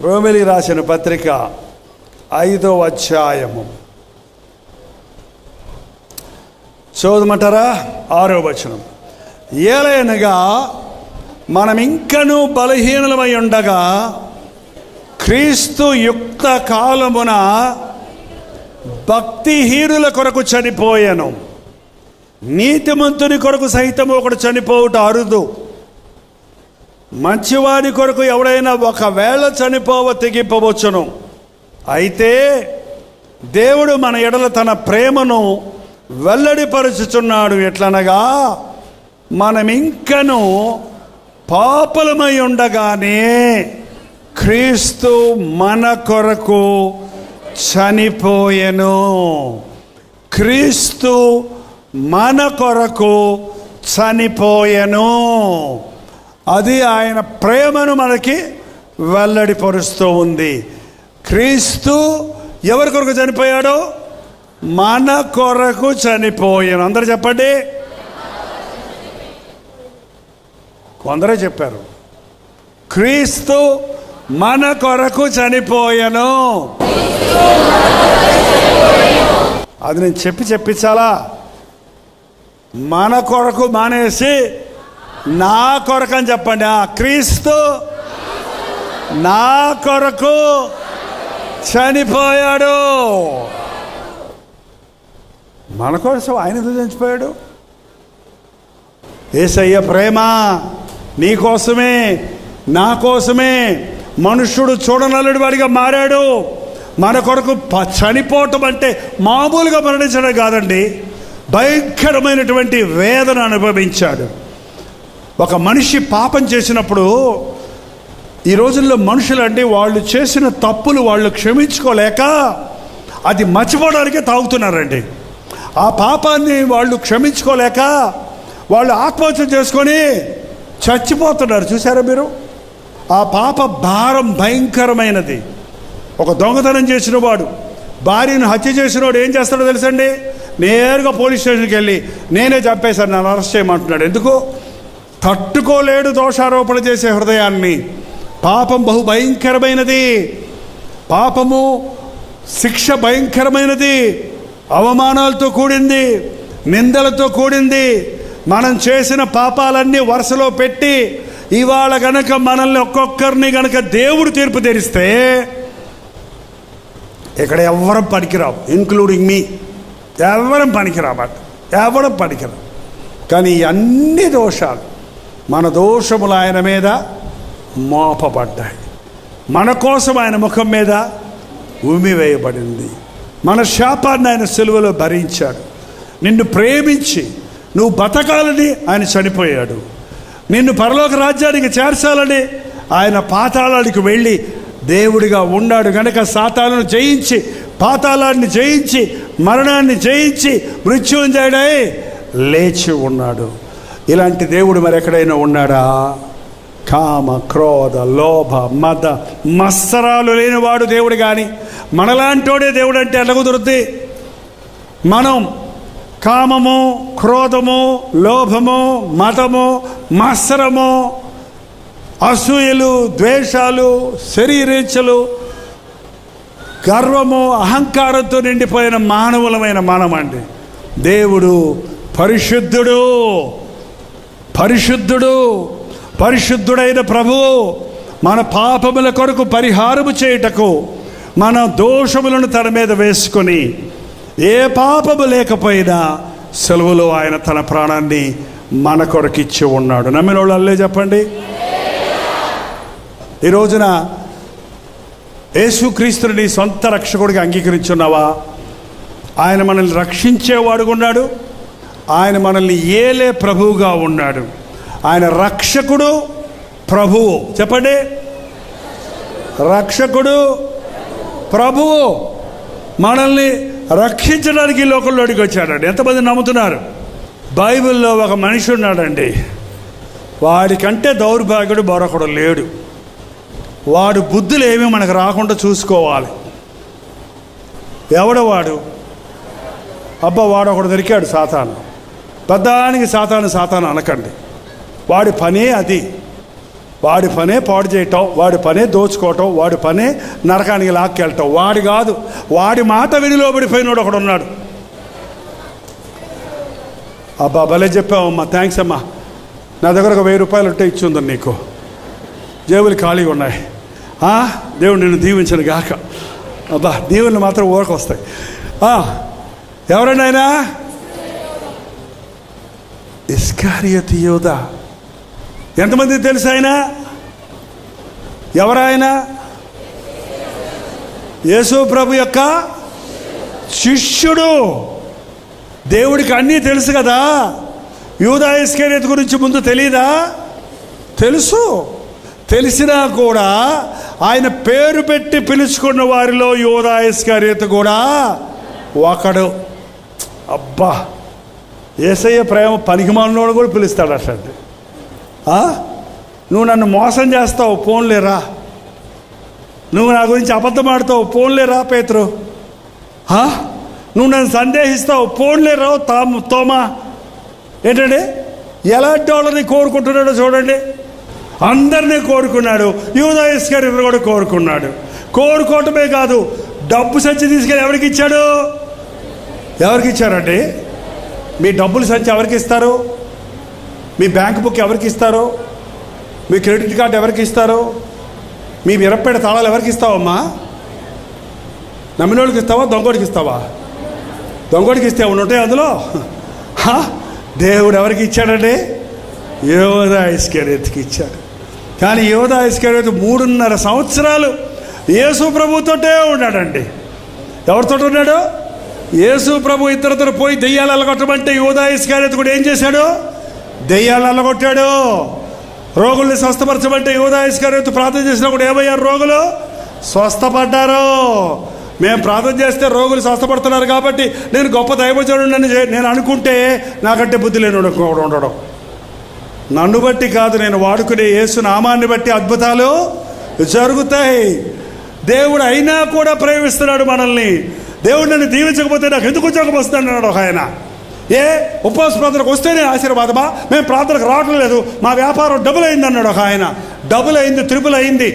రోమిలికి రాసిన పత్రిక 5వ అధ్యాయము చదవమంటారా? 6వ వచనం. ఏలయనగా మనం ఇంకనూ బలహీనులమై ఉండగా క్రీస్తు యుక్త కాలమున భక్తిహీనుల కొరకు చనిపోయాను. నీతిమంతుని కొరకు సైతం ఒకడు చనిపోవుట అరుదు. మంచివాడి కొరకు ఎవడైనా ఒకవేళ చనిపోవ తెగింపవచ్చును. అయితే దేవుడు మన ఎడల తన ప్రేమను వెల్లడిపరుచుచున్నాడు. ఎట్లనగా మనం ఇంకను పాపులమై ఉండగానే క్రీస్తు మన కొరకు చనిపోయెను. క్రీస్తు మన కొరకు చనిపోయెను. అది ఆయన ప్రేమను మనకి వెల్లడిపరుస్తూ ఉంది. క్రీస్తు ఎవరి కొరకు చనిపోయాడో? మన కొరకు చనిపోయాను. అందరూ చెప్పండి. కొందరే చెప్పారు. క్రీస్తు మన కొరకు చనిపోయాను. అది నేను చెప్పించాలా? మన కొరకు మానేసి నా కొరకు అని చెప్పండి. క్రీస్తు నా కొరకు చనిపోయాడు. మన కోసం ఆయన ఎందుకు చనిపోయాడు? యేసయ్య ప్రేమ నీ కోసమే, నా కోసమే మనుష్యుడు చూడనల్లుడి వాడిగా మారాడు. మన కొరకు చనిపోవటం అంటే మామూలుగా మరణించడం కాదండి, భయంకరమైనటువంటి వేదన అనుభవించాడు. ఒక మనిషి పాపం చేసినప్పుడు, ఈ రోజుల్లో మనుషులండి వాళ్ళు చేసిన తప్పులు వాళ్ళు క్షమించుకోలేక అది మర్చిపోవడానికే తాగుతున్నారండి. ఆ పాపాన్ని వాళ్ళు క్షమించుకోలేక వాళ్ళు ఆత్మహత్య చేసుకొని చచ్చిపోతున్నారు. చూసారా మీరు? ఆ పాప భారం భయంకరమైనది. ఒక దొంగతనం చేసిన వాడు, భార్యను హత్య చేసిన వాడు ఏం చేస్తాడో తెలుసండి? నేరుగా పోలీస్ స్టేషన్కి వెళ్ళి నేనే చంపేశాను, నన్ను అరెస్ట్ చేయమంటున్నాడు. ఎందుకు? తట్టుకోలేడు దోషారోపణ చేసే హృదయాన్ని. పాపం బహు భయంకరమైనది. పాపము శిక్ష భయంకరమైనది. అవమానాలతో కూడింది, నిందలతో కూడింది. మనం చేసిన పాపాలన్నీ వరుసలో పెట్టి ఇవాళ గనక మనల్ని ఒక్కొక్కరిని గనక దేవుడు తీర్పు తెరిస్తే ఇక్కడ ఎవరం పనికిరావు, ఇంక్లూడింగ్ మీ. ఎవరం పనికిరాబట్, ఎవరం పనికిరావు. కానీ అన్ని దోషాలు, మన దోషములు ఆయన మీద మోపబడ్డాయి. మన కోసం ఆయన ముఖం మీద ఉమ్మివేయబడింది. మన శాపాన్ని ఆయన సిలువలో భరించాడు. నిన్ను ప్రేమించి నువ్వు బతకాలని ఆయన చనిపోయాడు. నిన్ను పరలోక రాజ్యానికి చేర్చాలని ఆయన పాతాళానికి వెళ్ళి దేవుడిగా ఉన్నాడు గనక సాతానును జయించి, పాతాళాన్ని జయించి, మరణాన్ని జయించి మృత్యుంజయుడై లేచి ఉన్నాడు. ఇలాంటి దేవుడు మరి ఎక్కడైనా ఉన్నాడా? కామ, క్రోధ, లోభ, మద మత్సరాలు లేనివాడు దేవుడు. కానీ మనలాంటోడే దేవుడు అంటే ఎలా కుదురుద్ది? మనం కామము, క్రోధము, లోభము, మతము, మత్సరము, అసూయలు, ద్వేషాలు, శరీరేచ్ఛలు, గర్వము, అహంకారంతో నిండిపోయిన మానవులమైన మనమండి. దేవుడు పరిశుద్ధుడు. పరిశుద్ధుడు, పరిశుద్ధుడైన ప్రభువు మన పాపముల కొరకు పరిహారము చేయుటకు మన దోషములను తన మీద వేసుకొని ఏ పాపము లేకపోయినా సెలవులో ఆయన తన ప్రాణాన్ని మన కొరకు ఇచ్చి ఉన్నాడు. నమ్మిన వాళ్ళు అల్లే చెప్పండి. ఈ రోజున యేసుక్రీస్తుని నీ సొంత రక్షకుడిగా అంగీకరించున్నావా? ఆయన మనల్ని రక్షించేవాడుగా ఉన్నాడు. ఆయన మనల్ని ఏలే ప్రభువుగా ఉన్నాడు. ఆయన రక్షకుడు, ప్రభువు. చెప్పండి. రక్షకుడు, ప్రభువు. మనల్ని రక్షించడానికి లోకంలోకి వచ్చాడండి. ఎంతమంది నమ్ముతున్నారు? బైబిల్లో ఒక మనిషి ఉన్నాడండి, వాడికంటే దౌర్భాగ్యుడు మరొకడు లేడు. వాడు బుద్ధులు ఏమీ మనకు రాకుండా చూసుకోవాలి. ఎవడు వాడు? అబ్బా వాడు ఒకడు దొరికాడు, సాతాను. పెద్దానికి సాతాను సాతాను అనకండి, వాడి పనే అది. వాడి పనే పాడు చేయటం, వాడి పనే దోచుకోవటం, వాడి పనే నరకానికి లాక్కెళ్ళటం. వాడి కాదు, వాడి మాట విని లోబడిపోయినోడు ఒకడు ఉన్నాడు. అబ్బా భలే చెప్పావమ్మా, థ్యాంక్స్ అమ్మా. నా దగ్గర ఒక 1000 రూపాయలు ఉంటే ఇచ్చి ఉందని నీకు, జేబులు ఖాళీగా ఉన్నాయి. దేవుడు నిన్ను దీవించను గాక. అబ్బా దీవులు మాత్రం ఊరకు వస్తాయి. ఎవరండి ఆయన? ఇస్కారియోతు యూదా. ఎంతమంది తెలుసు ఆయన? ఎవరాయన? యేసు ప్రభు యొక్క శిష్యుడు. దేవుడికి అన్నీ తెలుసు కదా. యూదా ఇస్కారియోతు గురించి ముందు తెలీదా? తెలుసు. తెలిసినా కూడా ఆయన పేరు పెట్టి పిలుచుకున్న వారిలో యూదా ఇస్కారియోతు కూడా ఒకడు. అబ్బా, యేసయ్య ప్రేమ పనికిమాలినోడు కూడా పిలుస్తాడు అట్లాంటి. నువ్వు నన్ను మోసం చేస్తావు, పోన్లేరా. నువ్వు నా గురించి అబద్ధం ఆడతావు, పోన్లేరా పేతురు. నువ్వు నన్ను సందేహిస్తావు, పోన్లేరా తోమా. ఏంటండి ఎలాంటి వాళ్ళని కోరుకుంటున్నాడో చూడండి. అందరినీ కోరుకున్నాడు. యూదా ఇస్కారియోతు కూడా కోరుకున్నాడు. కోరుకోవటమే కాదు, డబ్బు సంచి తీసుకెళ్ళి ఎవరికి ఇచ్చాడు? ఎవరికి ఇచ్చారండి? మీ డబ్బులు సంచి ఎవరికి ఇస్తారు? మీ బ్యాంక్ బుక్ ఎవరికి ఇస్తారు? మీ క్రెడిట్ కార్డు ఎవరికి ఇస్తారు? మీ మిరప్పేట తాళాలు ఎవరికి ఇస్తావమ్మా? నమ్మినోడికి ఇస్తావా, దొంగోడికి ఇస్తావా? దొంగోడికి ఇస్తే ఏమైనా ఉంటాయి అందులో? దేవుడు ఎవరికి ఇచ్చాడండి? యూదా ఇస్కారియోతుకి ఇచ్చాడు. కానీ యూదా ఇస్కారియోతు 3.5 సంవత్సరాలు యేసు ప్రభుతోటే ఉన్నాడండి. ఎవరితో ఉన్నాడు? యేసు ప్రభు ఇద్దరితో పోయి దెయ్యాలు అల్లగొట్టమంటే యూదా ఇస్కారియోతు కూడా ఏం చేశాడు? దెయ్యాలు అల్లగొట్టాడు. రోగుల్ని స్వస్థపరచమంటే యూదా ఇస్కారియోతు ప్రార్థన చేసినప్పుడు ఏమయ్యారు? రోగులు స్వస్థపడ్డారు. మేము ప్రార్థన చేస్తే రోగులు స్వస్థపడుతున్నారు కాబట్టి నేను గొప్ప దైవజనుడని నేను అనుకుంటే నాకంటే బుద్ధి లేని ఉండడం. నన్ను బట్టి కాదు, నేను వాడుకునే యేసు నామాన్ని బట్టి అద్భుతాలు జరుగుతాయి. దేవుడు అయినా కూడా ప్రేమిస్తున్నాడు మనల్ని. దేవుడు నన్ను దీవించకపోతే నాకు ఎందుకు ఉద్యోగం వస్తుందన్నాడు ఒక ఆయన. ఉపవాస ప్రార్థనకు వస్తేనే ఆశీర్వాదమా? మేము ప్రార్థనకు రావటం లేదు, మా వ్యాపారం డబుల్ అయింది అన్నాడు ఒక ఆయన. డబుల్ అయింది, త్రిపుల్ అయింది,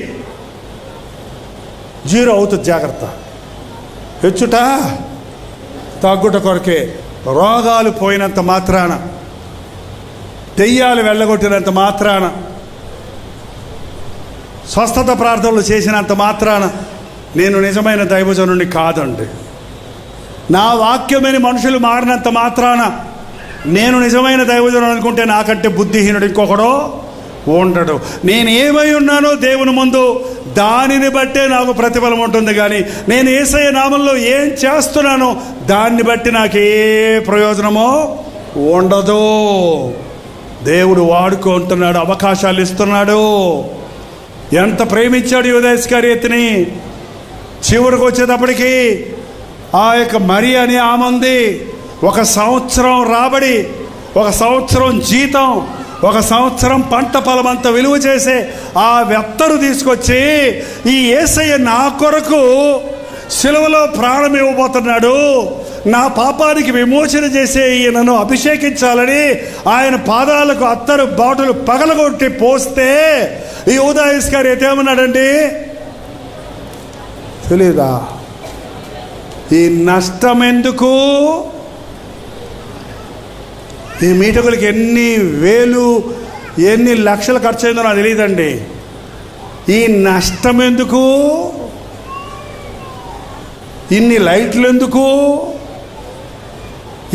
0 అవుతుంది. జాగ్రత్త. హెచ్చుట తగ్గుట కొరకే. రోగాలు పోయినంత మాత్రాన, దెయ్యాలు వెళ్ళగొట్టినంత మాత్రాన, స్వస్థత ప్రార్థనలు చేసినంత మాత్రాన నేను నిజమైన దైవజనుడిని కాదండి. నా వాక్యమని మనుషులు మారినంత మాత్రాన నేను నిజమైన దైవజనుడు అనుకుంటే నాకంటే బుద్ధిహీనుడు ఇంకొకడో ఉండడు. నేను ఏమై ఉన్నానో దేవుని ముందు దానిని బట్టే నాకు ప్రతిఫలం ఉంటుంది. కానీ నేను యేసయ్య నామంలో ఏం చేస్తున్నానో దాన్ని బట్టి నాకు ఏ ప్రయోజనమో ఉండదు. దేవుడు వాడుకుంటున్నాడు, అవకాశాలు ఇస్తున్నాడు. ఎంత ప్రేమించాడు యూదా ఇస్కారియోతుని. చివరికి వచ్చేటప్పటికి ఆ యొక్క మరి అని ఆమె ఉంది. 1 సంవత్సరం రాబడి, 1 సంవత్సరం జీతం, 1 సంవత్సరం పంట పొలమంత విలువ చేసే ఆ వెత్తరు తీసుకొచ్చి ఈ యేసయ్య నా కొరకు సిలువలో ప్రాణం ఇవ్వబోతున్నాడు, నా పాపానికి విమోచన చేసే ఈయనను అభిషేకించాలని ఆయన పాదాలకు అత్తరు బాటలు పగలగొట్టి పోస్తే ఈ యూదా ఇస్కారియోతు ఏమన్నాడండి? తెలీదా? ఈ నష్టం ఎందుకు? ఈ మీటకులకి ఎన్ని వేలు ఎన్ని లక్షలు ఖర్చు అయిందో నాకు తెలియదండి. ఈ నష్టం ఎందుకు? ఇన్ని లైట్లు ఎందుకు?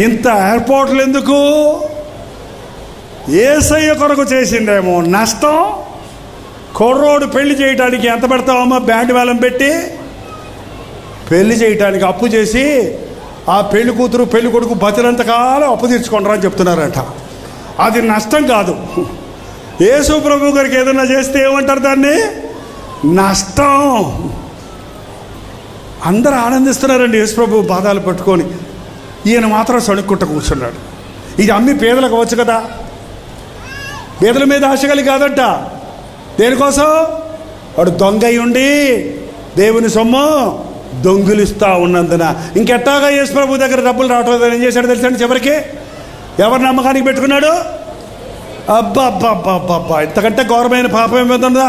ఇంత ఎయిర్పోర్ట్లు ఎందుకు? యేసయ్య కొరకు చేసిండేమో నష్టం. కుర్రోడు పెళ్లి చేయడానికి ఎంత పెడతావమ్మా? బ్యాండ్ వేలం పెట్టి పెళ్లి చేయటానికి అప్పు చేసి ఆ పెళ్లి కూతురు పెళ్లి కొడుకు బతినంతకాలం అప్పు తీర్చుకుంటారా అని చెప్తున్నారట. అది నష్టం కాదు. యేసు ప్రభు గారికి ఏదైనా చేస్తే ఏమంటారు? దాన్ని నష్టం. అందరూ ఆనందిస్తున్నారండి యేసు ప్రభు పాదాలు పట్టుకొని. ఈయన మాత్రం సణుక్కుంట కూర్చున్నాడు. ఇది అమ్మి పేదలకు అవ్వచ్చు కదా. పేదల మీద ఆశ కలిగి కాదంట. దేనికోసం? వాడు దొంగ అయి ఉండి దేవుని సొమ్ము దొంగిలిస్తూ ఉన్నందున ఇంకెట్టాగా యేసు ప్రభు దగ్గర డబ్బులు రావట్లేదు. ఏం చేశాడు తెలుసండి? చివరికి ఎవరి నమ్మకానికి పెట్టుకున్నాడు? అబ్బా అబ్బా అబ్బా అబ్బా అబ్బా, ఇంతకంటే ఘోరమైన పాపం ఏమవుతుందా?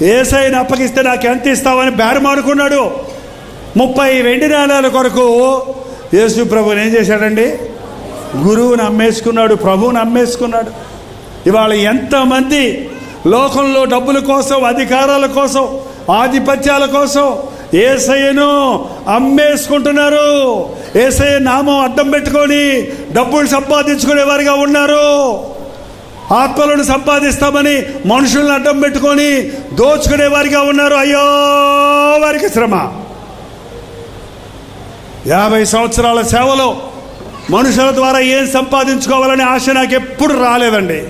యేసయ్యను అప్పగిస్తే నాకు ఎంత ఇస్తావని బేరమాడుకున్నాడు. 30 వెండి నాణాల కొరకు యేసు ప్రభువుని ఏం చేశాడండి? గురువుని అమ్మేసుకున్నాడు, ప్రభువుని అమ్మేసుకున్నాడు. ఇవాళ ఎంతమంది లోకంలో డబ్బుల కోసం, అధికారాల కోసం, ఆధిపత్యాల కోసం యేసయ్యను అమ్మేసుకుంటున్నారు. యేసయ్య నామం అడ్డం పెట్టుకొని డబ్బులు సంపాదించుకునేవారిగా ఉన్నారు. ఆత్మలను సంపాదిస్తామని మనుషులను అడ్డం పెట్టుకొని దోచుకునేవారిగా ఉన్నారు. అయ్యో వారికి శ్రమ. 50 సంవత్సరాల సేవలో మనుషుల ద్వారా ఏం సంపాదించుకోవాలనే ఆశ నాకు ఎప్పుడు రాలేదండి.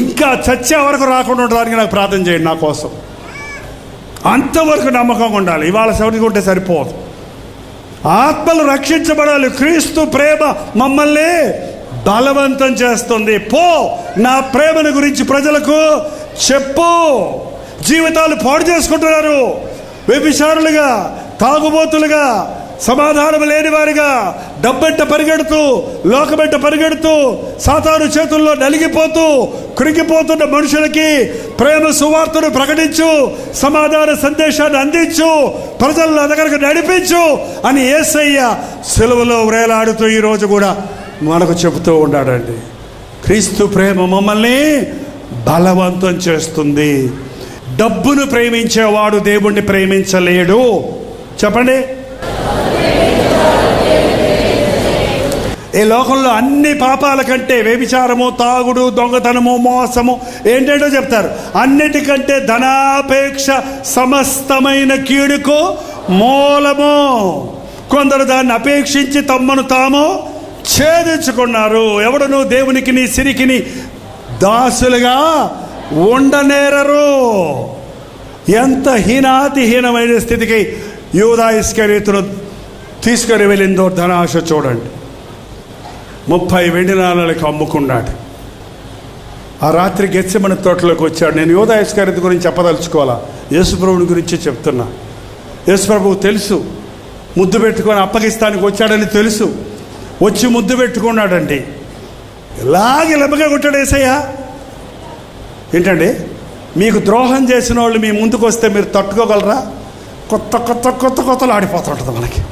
ఇంకా చచ్చే వరకు రాకుండా ఉండడానికి నాకు ప్రార్థన చేయండి నా కోసం. అంతవరకు నమ్మకంగా ఉండాలి. ఇవాళ సెవెంటీ ఉంటే సరిపోదు. ఆత్మలు రక్షించబడాలి. క్రీస్తు ప్రేమ మమ్మల్ని బలవంతం చేస్తుంది. పో, నా ప్రేమను గురించి ప్రజలకు చెప్పు. జీవితాలు పాడు చేసుకుంటున్నారు. వ్యభిచారులుగా, తాగుబోతులుగా, సమాధానం లేని వారిగా, డబ్బెట్ట పరిగెడుతూ, లోకబెట్ట పరిగెడుతూ, సాతాను చేతుల్లో నలిగిపోతూ, కృంగిపోతున్న మనుషులకి ప్రేమ సువార్తను ప్రకటించు, సమాధాన సందేశాన్ని అందించు, ప్రజలను దగ్గరకు నడిపించు అని యేసయ్య సిలువలో వేలాడుతూ ఈరోజు కూడా మనకు చెబుతూ ఉన్నాడండి. క్రీస్తు ప్రేమ మమ్మల్ని బలవంతం చేస్తుంది. డబ్బును ప్రేమించేవాడు దేవుణ్ణి ప్రేమించలేడు. చెప్పండి. ఈ లోకంలో అన్ని పాపాల కంటే వ్యభిచారము, తాగుడు, దొంగతనము, మోసము ఏంటంటో చెప్తారు. అన్నిటికంటే ధనాపేక్ష సమస్తమైన కీడుకు మూలము. కొందరు దాన్ని అపేక్షించి తమను తాము ఛేదించుకున్నారు. ఎవడును దేవునికి నీ సిరికిని దాసులుగా ఉండనేరరు. ఎంత హీనాతిహీనమైన స్థితికి యూదా ఇస్కరియోతును తీసుకొని వెళ్ళిందో ధనాశ చూడండి. 30 వెండి నాణాలకు అమ్ముకున్నాడు. ఆ రాత్రి గెత్సెమనే తోటలోకి వచ్చాడు. నేను యూదా ఇస్కరియోతు గురించి చెప్పదలుచుకోవాలా, యేసుప్రభుని గురించి చెప్తున్నా. యేసుప్రభువు తెలుసు ముద్దు పెట్టుకొని అప్పగిస్తానికి వచ్చాడని తెలుసు. వచ్చి ముద్దు పెట్టుకున్నాడండి. ఇలాగే లెమ్మగా కొట్టాడు యేసయ్య. ఏంటండి, మీకు ద్రోహం చేసిన వాళ్ళు మీ ముందుకు వస్తే మీరు తట్టుకోగలరా? కొత్త కొత్త కొత్త కొత్తలు ఆడిపోతుంటుంది మనకి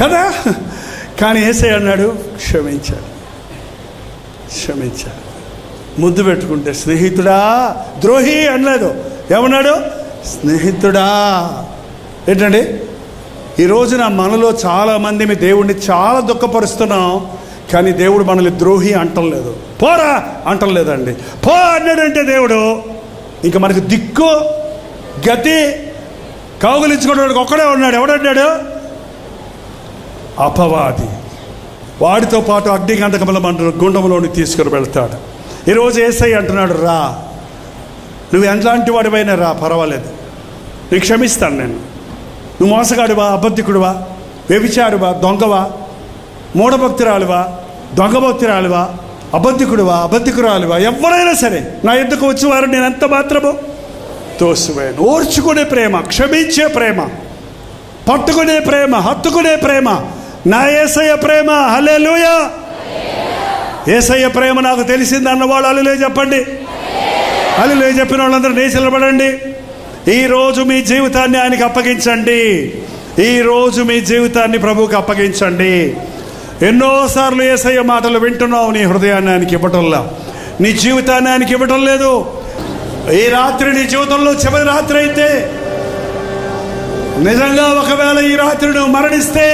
కదా. కానీ యేసయ్య అన్నాడు, క్షమించాడు, క్షమించాడు. ముద్దు పెట్టుకుంటే స్నేహితుడా, ద్రోహి అనలేదు. ఏమన్నాడు? స్నేహితుడా. ఏంటండి, ఈ రోజున మనలో చాలామంది మీ దేవుడిని చాలా దుఃఖపరుస్తున్నాం. కానీ దేవుడు మనల్ని ద్రోహి అంటలేదు, పోరా అంటలేదండి. పో అన్నాడంటే దేవుడు ఇంకా మనకు దిక్కు గతి కౌగులించుకోవడానికి ఒక్కడే ఉన్నాడు. ఎవడన్నాడు? అపవాది. వాడితో పాటు అగ్నిగంధకముల మంటలు గుండంలోనికి తీసుకుని వెళ్తాడు. ఈరోజు యేసయ్య అంటున్నాడు, రా, నువ్వు ఎలాంటి వాడివైనా రా, పర్వాలేదు, నీకు క్షమిస్తాను నేను. నువ్వు మోసగాడివా, అబద్ధికుడివా, వ్యభిచారివా, దొంగవా, మూఢభక్తురాలువా, దొంగభక్తురాలువా, అబద్ధికుడివా, అబద్ధికురాలువా, ఎవరైనా సరే నా ఎద్దుకు వచ్చేవారు నేను ఎంత మాత్రమో తోసివేయను. ఓర్చుకునే ప్రేమ, క్షమించే ప్రేమ, పట్టుకునే ప్రేమ, హత్తుకునే ప్రేమ నా యేసయ్య ప్రేమ. హల్లెలూయా. యేసయ్య ప్రేమ నాకు తెలిసింది అన్నవాళ్ళు హల్లెలూయా చెప్పండి. హల్లెలూయా చెప్పిన వాళ్ళందరూ నిలబడండి. ఈరోజు మీ జీవితాన్ని ఆయనకి అప్పగించండి. ఈరోజు మీ జీవితాన్ని ప్రభువుకి అప్పగించండి. ఎన్నోసార్లు యేసయ్య మాటలు వింటున్నావు, నీ హృదయాన్ని ఆయనకి ఇవ్వటంలా, నీ జీవితాన్ని ఆయనకి ఇవ్వటం లేదు. ఈ రాత్రి నీ జీవితంలో చివరి రాత్రి అయితే, నిజంగా ఒకవేళ ఈ రాత్రి నువ్వు మరణిస్తే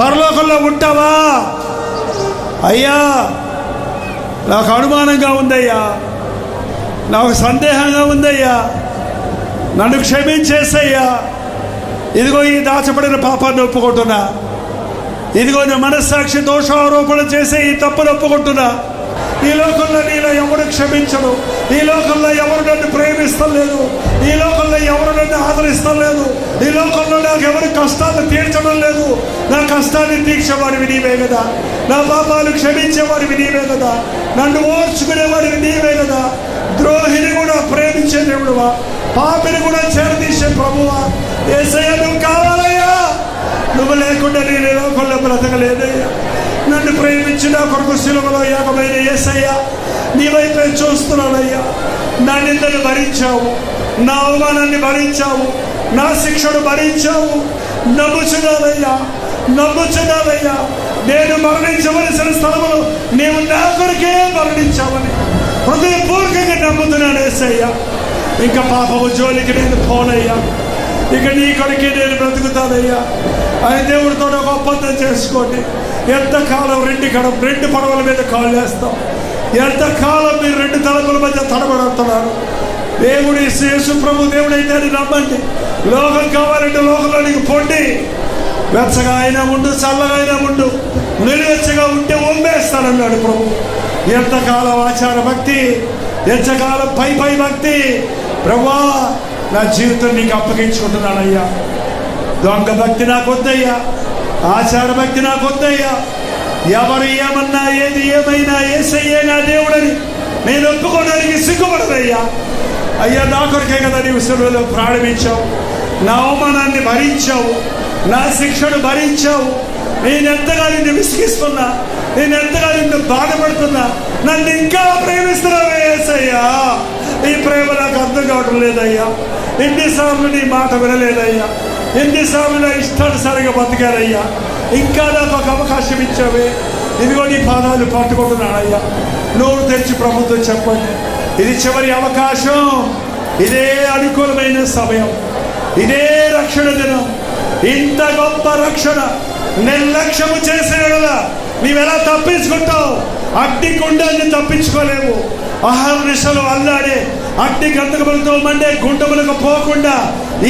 పరలోకంలో ఉంటావా? అయ్యా, నాకు అనుమానంగా ఉందయ్యా, నాకు సందేహంగా ఉందయ్యా, నన్ను క్షమించేసయ్యా. ఇదిగో ఈ దాచబడిన పాపాన్ని ఒప్పుకుంటున్నా. ఇదిగో నేను మనస్సాక్షి దోషారోపణ చేసే ఈ తప్పును ఒప్పుకుంటున్నా. ఈ లోకంలో నీలో ఎవరు క్షమించడు. ఈ లోకంలో ఎవరు నన్ను ప్రేమిస్తలేదు. ఈ లోకంలో ఎవరు నన్ను ఆదరిస్తలేదు. ఈ లోకంలో నాకు ఎవరు కష్టాలు తీర్చడం లేదు. నా కష్టాన్ని తీర్చేవాడివి నీవే కదా. నా పాపాలు క్షమించేవాడివి నీవే కదా. నన్ను ఓర్చుకునేవాడివి నీవే కదా. ద్రోహిని కూడా ప్రేమించే దేవుడువా, పాపిని కూడా చేరదీసే ప్రభువా. యేసయ్య నువ్వు కావాలయ్యా. నువ్వు లేకుండా నేను ఈ లోకంలో బ్రతకలేదయ్యా. నన్ను ప్రేమించి నా కొరకు సిలువలో యాగమైన యేసయ్య నీ వైపే చూస్తున్నానయ్యా. నా నిందను భరించావు, నా అవమానాన్ని భరించావు, నా శిక్షను భరించావు. నమ్ముచున్నానయ్యా, నమ్ముచున్నానయ్యా. నేను మరణించవలసిన స్థలములో నీవు నా కొరకే మరణించావని హృదయపూర్వకంగా నమ్ముతున్నాను యేసయ్యా. ఇంకా పాపము జోలికి నేను పోనయ్యా. ఇక నీ కొరకే నేను బ్రతుకుతానయ్యా. ఆయన దేవుడితో ఒక ఒప్పందం చేసుకోండి. ఎంతకాలం రెండు పడవల మీద కాలు వేస్తాం? ఎంతకాలం మీరు రెండు తలపుల మధ్య తడబడుతున్నారు? దేవుడు యేసు ప్రభు దేవుడైతే అని నమ్మండి. లోకం కావాలంటే లోకంలోనికి పొండి. వెచ్చగా అయినా ఉండు, చల్లగా అయినా ఉండు, నిలువెచ్చగా ఉంటే ఒమ్మేస్తానన్నాడు ప్రభు. ఎంతకాలం ఆచార భక్తి, ఎంతకాలం పై భక్తి? ప్రభువా, నా జీవితం నీకు అప్పగించుకుంటున్నానయ్యా. దొంగ భక్తి నాకు వద్దయ్యా, ఆచార భక్తి నాకు వద్దయ్యా. ఎవరు ఏమన్నా, ఏది ఏమైనా యేసయ్యే నా దేవుడని నేను ఒప్పుకోవడానికి సిగ్గుపడదయ్యా. అయ్యా, నా కొరకే కదా నీవు సిలువలో ప్రారంభించావు, నా అవమానాన్ని భరించావు, నా శిక్షను భరించావు. నేను ఎంతగా నిన్ను విసిగిస్తున్నా, నేను ఎంతగా నిన్ను బాధపడుతున్నా, నన్ను ఇంకా ప్రేమిస్తున్నావే యేసయ్యా. ఈ ప్రేమ నాకు అర్థం కావడం లేదయ్యా. ఎన్నిసార్లు నీ మాట వినలేదయ్యా, ఎన్నిసార్లు నా ఇష్టానుసారంగా బతికారయ్యా. ఇంకా నాకు ఒక అవకాశం ఇచ్చావే. ఇదిగో నీ పాదాలు పట్టుకుంటున్నానయ్యా. నోరు తెరిచి ప్రభుత్వం చెప్పండి, ఇది చివరి అవకాశం, ఇదే అనుకూలమైన సమయం, ఇదే రక్షణ దినం. ఇంత గొప్ప రక్షణ నిర్లక్ష్యము చేసేలా నీవెలా తప్పించుకుంటావు? అగ్ని గుండాన్ని తప్పించుకోలేవు. అహర్నిశలు అల్లాడే అగ్ని గంధకములతో మండే గుండములకు పోకుండా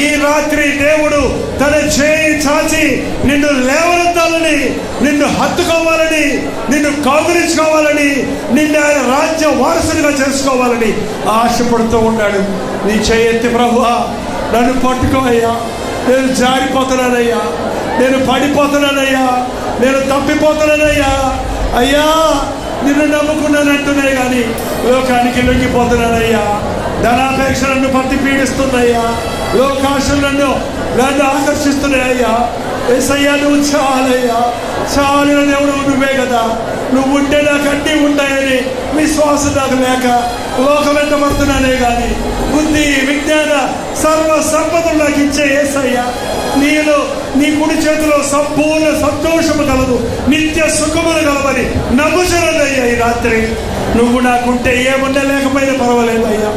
ఈ రాత్రి దేవుడు తన చేయి చాచి నిన్ను లేవనెత్తాలని, నిన్ను హత్తుకోవాలని, నిన్ను కౌగిలించుకోవాలని, నిన్ను ఆయన రాజ్య వారసునిగా చేసుకోవాలని ఆశపడుతూ ఉన్నాడు. నీ చేయి ఎత్తి, ప్రభువా నన్ను పట్టుకోవయ్యా, నేను జారిపోతున్నానయ్యా, నేను పడిపోతున్నానయ్యా, నేను తప్పిపోతున్నానయ్యా. అయ్యా, నిన్ను నమ్ముకున్నానంటున్నాయి కానీ లోకానికి లొంగిపోతున్నానయ్యా. ధనాపేక్ష నన్ను పట్టి పీడిస్తుందయ్యా, లోకాశలు నన్ను ఆకర్షిస్తున్నాయ్యా. యేసయ్యా, నువ్వు చాలయ్యా, చాలిన దేవుడు నువ్వే కదా. నువ్వు ఉంటే నాకు అన్నీ ఉంటాయని విశ్వాసం నాకు లేక లోకం వెంటబడుతున్నానే కానీ బుద్ధి, విజ్ఞాన, సర్వ సంపదలు నాకు ఇచ్చే యేసయ్యా, నీలో నీ కుడి చేతిలో సంపూర్ణ సంతోషము కలదు, నిత్య సుఖములు కలవని నమ్ముచున్నదయ్యా. ఈ రాత్రి నువ్వు నాకుంటే ఏమున్నా లేకపోయినా పర్వాలేదయ్యా.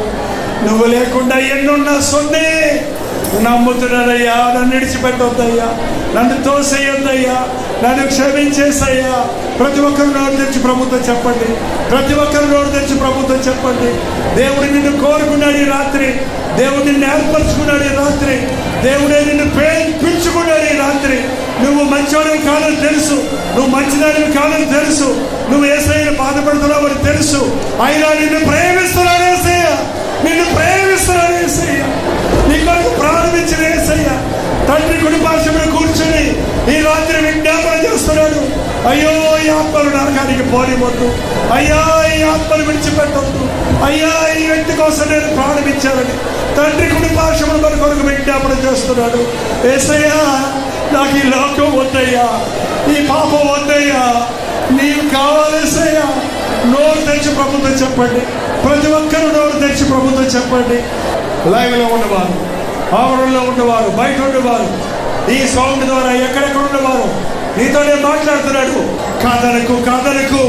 నువ్వు లేకుండా ఎన్నున్నా సొన్నే. నమ్ముతున్నానయ్యా, నన్ను విడిచిపెట్టొద్దయ్యా, నన్ను తోసేయొద్దయ్యా, నన్ను క్షమించేసయ్యా. ప్రతి ఒక్కరు నోరు తెచ్చి ప్రభుత్వం చెప్పండి, ప్రతి ఒక్కరు నోరు తెచ్చి ప్రభుత్వం చెప్పండి. దేవుడు నిన్ను కోరుకున్నాడు ఈ రాత్రి, దేవుడు నిన్ను ఏర్పరచుకున్నాడు ఈ రాత్రి, దేవుడే నిన్ను పిలుచుకున్నాడు ఈ రాత్రి. నువ్వు మంచివాడివి కాదని తెలుసు, నువ్వు మంచిదానివి కాదని తెలుసు, నువ్వు యేసయ్యను బాధపడుతున్నావు అని తెలుసు. అయినా నిన్ను ప్రేమిస్తున్నాడు యేసయ్య, నిన్ను ప్రేమిస్తున్నాడు యేసయ్య, నీ కొరకు ప్రారంభించిన యేసయ్య తండ్రి కుడి పార్శ్వమున కూర్చొని ఈ రాత్రి విజ్ఞాపన చేస్తున్నాడు. అయ్యో, ఈ ఆత్మలు నరకానికి పోనివద్దు అయ్యా, ఈ ఆత్మలు విడిచిపెట్టొద్దు అయ్యా, ఈ వ్యక్తి కోసం నేను ప్రారంభించాలని తండ్రి కుడి పార్శ్వమున మన కొరకు విజ్ఞాపన చేస్తున్నాడు. యేసయ్యా, నాకు ఈ లోకం వద్దయ్యా, ఈ పాపం వద్దయ్యా, నీవు కావాలి యేసయ్యా. నోరు తెచ్చి ప్రభుత్వం చెప్పండి, ప్రతి ఒక్కరు నోరు తెచ్చి ప్రభుత్వం చెప్పండి. లైవ్లో ఉన్నవారు, ఆవరణలో ఉన్నవారు, బయట ఉన్నవారు, ఈ సౌండ్ ద్వారా ఎక్కడెక్కడ ఉన్నవారు నీతోనే మాట్లాడుతున్నాడు. కాదనకు, కాదనకు,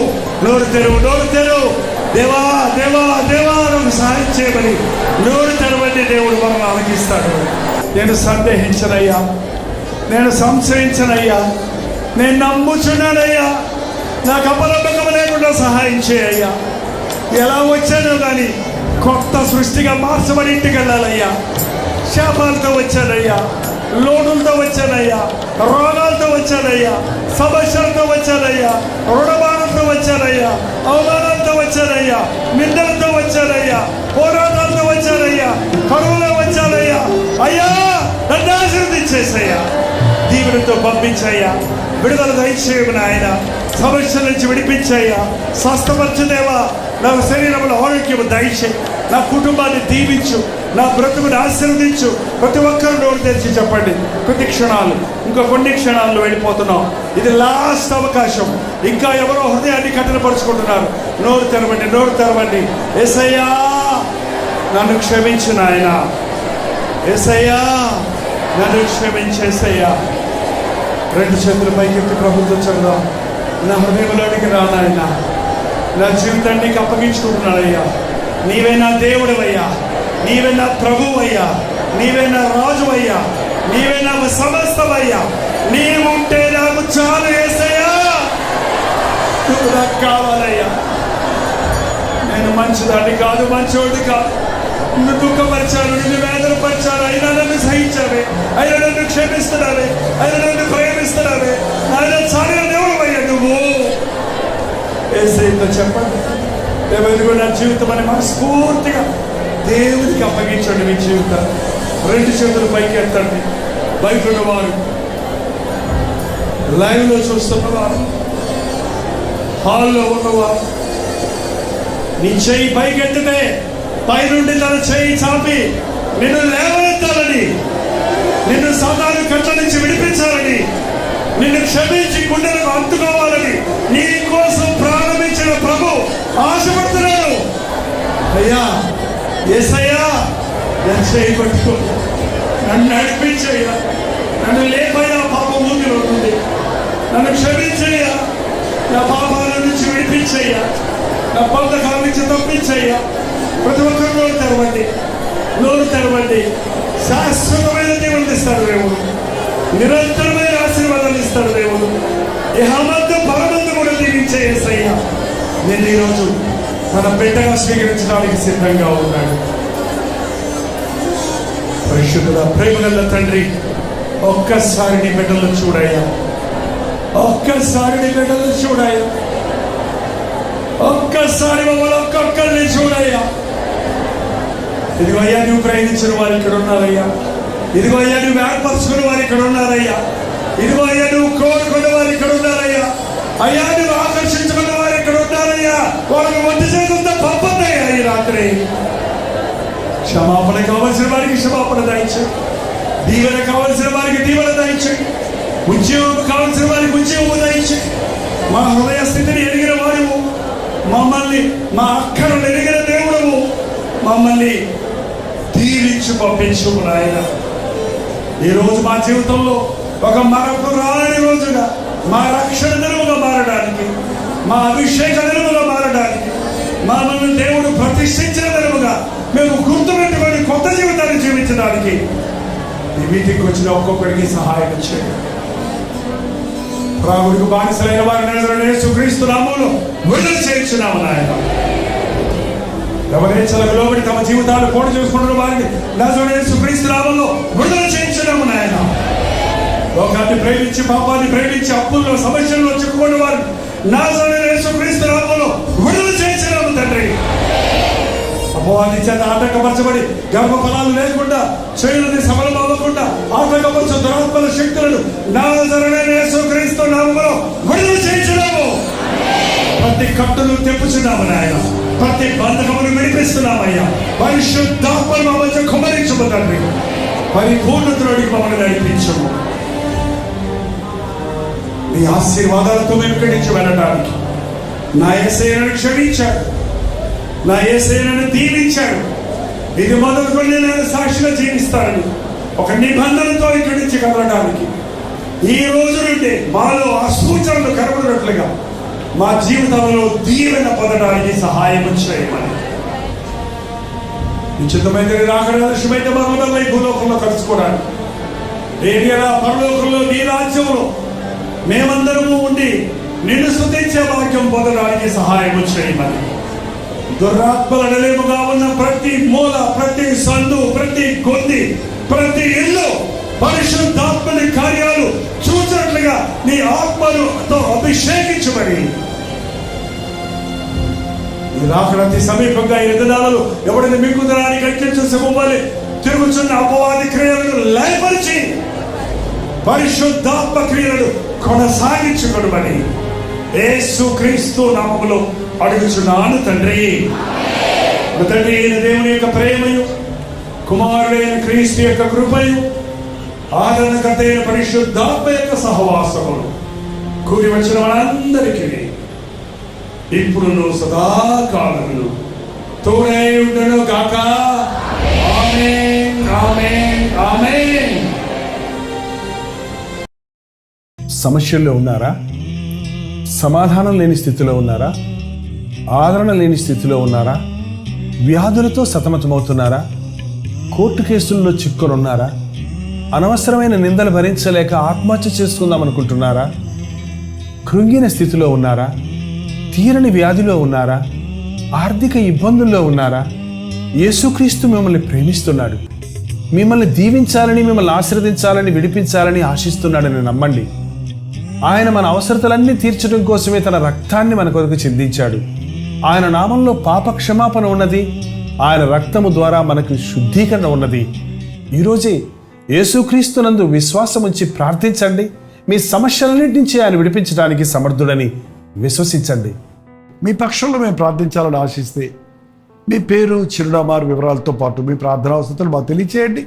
నోరు తెరువు, నోరు తెరువు. దేవా, దేవా, దేవా, నాకు సహాయం చేయమని నోరు తెరవండి. దేవుడు మనల్ని ఆలకిస్తాడు. నేను సందేహించనయ్యా, నేను సంశయించనయ్యా, నేను నమ్ముచున్నానయ్యా. నాకు అపనమ్మకం లేకుండా సహాయం చేయయ్యా. ఎలా వచ్చానో కానీ కొత్త సృష్టిగా మార్చబడి ఇంటికి వెళ్ళాలయ్యా. శాపాలతో వచ్చానయ్యా, లోటులతో వచ్చానయ్యా, రోగాలతో వచ్చానయ్యా, సమస్యలతో వచ్చానయ్యా, రుణమానంతో వచ్చానయ్యా, అవమానాలతో వచ్చానయ్యా, నిందలతో వచ్చానయ్యా, పోరాటాలతో వచ్చానయ్యా, కరువులో వచ్చానయ్యా. అయ్యా, నన్ను ఆశీర్వదించేసయ్యా, దీవులతో పంపించయ్యా, విడుదల దయచేయమని ఆయన సమస్యల నుంచి విడిపించయ్యా, స్వస్థపరచుదేవా. నా శరీరంలో ఆరోగ్యం దయచేయి, నా కుటుంబాన్ని దీవించు, నా బ్రతుకుని ఆశీర్వదించు. ప్రతి ఒక్కరు నోరు తెరిచి చెప్పండి. కొద్ది క్షణాలు, ఇంకో కొన్ని క్షణాల్లో వెళ్ళిపోతున్నాం. ఇది లాస్ట్ అవకాశం. ఇంకా ఎవరో హృదయాన్ని కఠినపరుచుకుంటున్నారు. నోరు తెరవండి, నోరు తెరవండి. యేసయ్యా నన్ను క్షమించు నాయన, యేసయ్యా నన్ను క్షమించేసయ్యా. రెండు చేతుల పైకెత్తి ప్రభుత్వం చెప్దాం. నా హృదయంలోనికి రా నాయన, నా జీవితాన్ని నీకు అప్పగించుకుంటున్నానయ్యా. నీవే నా దేవుడవయ్యా, నీవే నా ప్రభువయ్యా, నీవే నా రాజువయ్యా, నీవే నా సమస్తమయ్యా. నీవుంటే నాకు చాలు యేసయ్యా, నువ్వు నాకు కావాలయ్యా. నేను మంచిదాన్ని కాదు, మంచోడి కాదు. నిన్ను దుఃఖపరిచాను, నిన్ను వేదనపరిచాను, అయినా నన్ను సహించావే, అయినా నన్ను క్షమిస్తున్నావే, అయినా నన్ను ప్రేమిస్తున్నావే. ఆయన చాలిన దేవుడవయ్యా నువ్వు. యేసయ్యతో చెప్పండి, దేవుడికి నా జీవితం అని మనస్ఫూర్తిగా దేవుడికి అప్పగించండి. మీ జీవితం రెండు చేతులు పైకి ఎత్తండి. బయట ఉన్నవారు, లైవ్లో చూస్తున్నవారు, హాల్లో ఉన్నవారు, నీ చెయ్యి పైకి ఎత్తితే పైనుండి తన చెయ్యి చాపి నిన్ను లేవనెత్తాలని, నిన్ను సాతాను కట్ల నుంచి విడిపించాలని, నిన్ను క్షమించి గుండెలకు అందుకోవాలని నీ కోసం ప్రారంభించిన ప్రభు ఆశపడుతున్నాడు. అయ్యా యేసయ్యా నా చెయ్యి పట్టుకో, నన్ను నడిపించయ్యా, నన్ను లేపయ్యా పాపం ఊపిలో ఉంది, నన్ను క్షమించయ్యా, నా పాపాల నుంచి విడిపించయ్యా, నా బంధకాల నుంచి తప్పించయ్యా. ప్రతి ఒక్కరు నోరు తెరవండి, నోరు తెరవండి. శాశ్వతమైన దేవుడు ఇస్తాడు దేవుడు, నిరంతరమైన ఆశీర్వాదాలు ఇస్తాడు దేవుడు. ఇహమందు పరమందు కూడా దీవించే యేసయ్యా నేను ఈరోజు తన బిడ్డగా స్వీకరించడానికి సిద్ధంగా ఉన్నాడు. పరిశుద్ధుల ప్రేమగల తండ్రి, ఒక్కసారి నీ బిడ్డలు చూడయ్యా, ఒక్కసారి నీ బిడ్డలు చూడయ్యా, ఒక్కసారి మమ్మల్ని ఒక్కొక్కరిని చూడయ్యా. ఇదిగో అయ్యా నువ్వు ప్రయాణించిన వారు ఇక్కడ ఉన్నారయ్యా, ఇదిగో అయ్యా నువ్వు ఏర్పరచుకున్న వారు ఇక్కడ ఉన్నారయ్యా, ఇదిగో అయ్యా నువ్వు కోరుకున్న వారు ఇక్కడ ఉన్నారయ్యా, అయ్యా నువ్వు ఆకర్షించుకున్న వారు ఇక్కడ ఉన్నారయ్యా. వాళ్ళకి ఒంటి చేతులతో పంపద్దయ్యా ఈ రాత్రి. క్షమాపణ కావలసిన వారికి క్షమాపణ దయచు, దీవెన కావలసిన వారికి దీవెన దయచు, ఉద్యోగం కావలసిన వారికి ఉద్యోగం దయచు. మా హృదయ స్థితిని ఎరిగిన వారు, మమ్మల్ని మా అక్కను ఎరిగిన దేవుడము, మమ్మల్ని దీవించి పంపించు నాయన. ఈరోజు మా జీవితంలో ఒక మరొక రాని రోజుగా, మా రక్షణ దినముగా మారడానికి, మా అభిషేక దినముగా మారడానికి, మమ్మల్ని దేవుడు ప్రతిష్ఠించిన దినముగా మేము గుర్తుపెట్టుకొని కొత్త జీవితాన్ని జీవించడానికి ఈ మీటింగ్కి వచ్చిన ఒక్కొక్కరికి సహాయం చేయండి. రాముడికి బానిసలైన వారిని యేసుక్రీస్తు నామములో విడుదల చేయించున్నాము నాయన. ఎవరేచలకు లోబడి తమ జీవితాలు పోటు చేసుకుంటున్న వారిని నజరేయుడైన యేసుక్రీస్తు నామములో విడుదల చేయించున్నాము నాయన. లోకాన్ని ప్రేమించి, పాపాన్ని ప్రేమించి, అప్పుల్లో సమస్యల్లో చిక్కుకున్న వారిని నజరేయుడైన యేసుక్రీస్తు నామములో విడుదల చేయించున్నాము తండ్రి. అపవాది చేత ఆటంకపరచబడి గర్భఫలాలు లేకుండా, చేయులని సఫలం అవ్వకుండా ఆటంకపరచు దురాత్మల శక్తులను నజరేయుడైన యేసుక్రీస్తు నామములో విడుదల చేయించున్నాము. ప్రతి కట్టును తెప్పుచున్నాము నాయన, ప్రతి బంధకమును విడిపిస్తున్నామయ్యా. పరిశుద్ధాత్మను మా మధ్య కుమ్మరించము తండ్రి, పరిపూర్ణతలోకి మమ్మల్ని నడిపించము. నీ ఆశీర్వాదాలతో మేము ఇక్కడి నుంచి వెళ్ళడానికి నా యేసయ్యను క్షమించాడు, నా యేసయ్యను దీవించాడు. ఇది మొదలుకొని నేను సాక్షిగా జీవిస్తానని ఒక నిబంధనతో ఇక్కడి నుంచి కదలడానికి ఈ రోజు నుండి మాలో ఆ సూచనలు కనబడినట్లుగా మా జీవితంలో దీవెన పొందడానికి సహాయం చేయమని. నిశ్చితమైన రాకడమైతే మనందరూ ఈ భూలోకంలో కలుసుకోవడానికి, ఏరియా పరలోకంలో నీ రాజ్యంలో మేమందరము ఉండి నిన్ను స్తుతించే వాక్యం పొందడానికి సహాయం చేయమని. దురాత్మల నిలయముగా ఉన్న ప్రతి మూల, ప్రతి సందు, ప్రతి గొంతి, ప్రతి ఇల్లు పరిశుద్ధాత్మని కార్యాలు చూసినట్లుగా నీ ఆత్మతో అభిషేకించమని. ఈ రాకడతి సమీపంగా ఈ దినాలలో ఎవరిని మింగుదరానికి అంకించు సింహంవలె తిరుగుచున్న అపవాది క్రియలను లయపరిచి పరిశుద్ధాత్మ క్రియలను కొనసాగించుకొనుమని యేసుక్రీస్తు నామములో అడుగుచున్నాను తండ్రి. తండ్రి అయిన దేవుని యొక్క ప్రేమయు, కుమారుడైన క్రీస్తు యొక్క కృపయు, ఆదరణకర్త అయిన పరిశుద్ధాత్మ యొక్క సహవాసములు కూడి వచ్చిన వారందరికీ ఇప్పుడు సదాకాలమును తోడై ఉండను గాక. ఆమేన్, ఆమేన్, ఆమేన్. సమస్యల్లో ఉన్నారా? సమాధానం లేని స్థితిలో ఉన్నారా? ఆదరణ లేని స్థితిలో ఉన్నారా? వ్యాధులతో సతమతమవుతున్నారా? కోర్టు కేసుల్లో చిక్కుని ఉన్నారా? అనవసరమైన నిందలు భరించలేక ఆత్మహత్య చేసుకుందాం అనుకుంటున్నారా? కృంగిన స్థితిలో ఉన్నారా? తీరని వ్యాధిలో ఉన్నారా? ఆర్థిక ఇబ్బందుల్లో ఉన్నారా? యేసుక్రీస్తు మిమ్మల్ని ప్రేమిస్తున్నాడు. మిమ్మల్ని దీవించాలని, మిమ్మల్ని ఆశీర్వదించాలని, విడిపించాలని ఆశిస్తున్నాడని నమ్మండి. ఆయన మన అవసరతలన్నీ తీర్చడం కోసమే తన రక్తాన్ని మన కొరకు చిందించాడు. ఆయన నామంలో పాప క్షమాపణ ఉన్నది. ఆయన రక్తము ద్వారా మనకు శుద్ధీకరణ ఉన్నది. ఈరోజే యేసుక్రీస్తునందు విశ్వాసం ఉంచి ప్రార్థించండి. మీ సమస్యలన్నింటి నుంచి ఆయన విడిపించడానికి సమర్థుడని విశ్వసించండి. మీ పక్షంలో మేము ప్రార్థించాలని ఆశిస్తే మీ పేరు, చిరునామా వివరాలతో పాటు మీ ప్రార్థనా అవసరాలు మాకు తెలియచేయండి.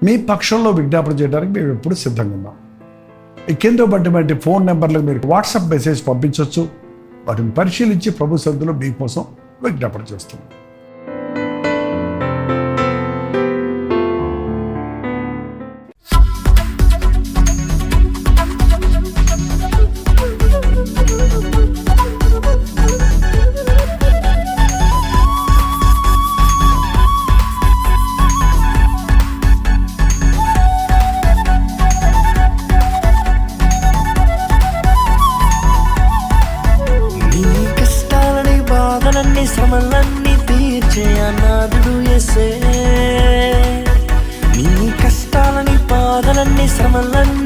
మీ పక్షంలో విజ్ఞాపన చేయడానికి మేము ఎప్పుడు సిద్ధంగా ఉన్నాం. ఈ కింద ఇవ్వబడినటువంటి ఫోన్ నెంబర్లకు మీరు వాట్సాప్ మెసేజ్ పంపించవచ్చు. వాటిని పరిశీలించి ప్రభు సన్నిధిలో మీకోసం విజ్ఞాపన చేస్తున్నాం. శ్రమలన్నీ తీర్చే అనాథుడు యేసే. నీ కష్టాలని బాధలన్నీ శ్రమలన్నీ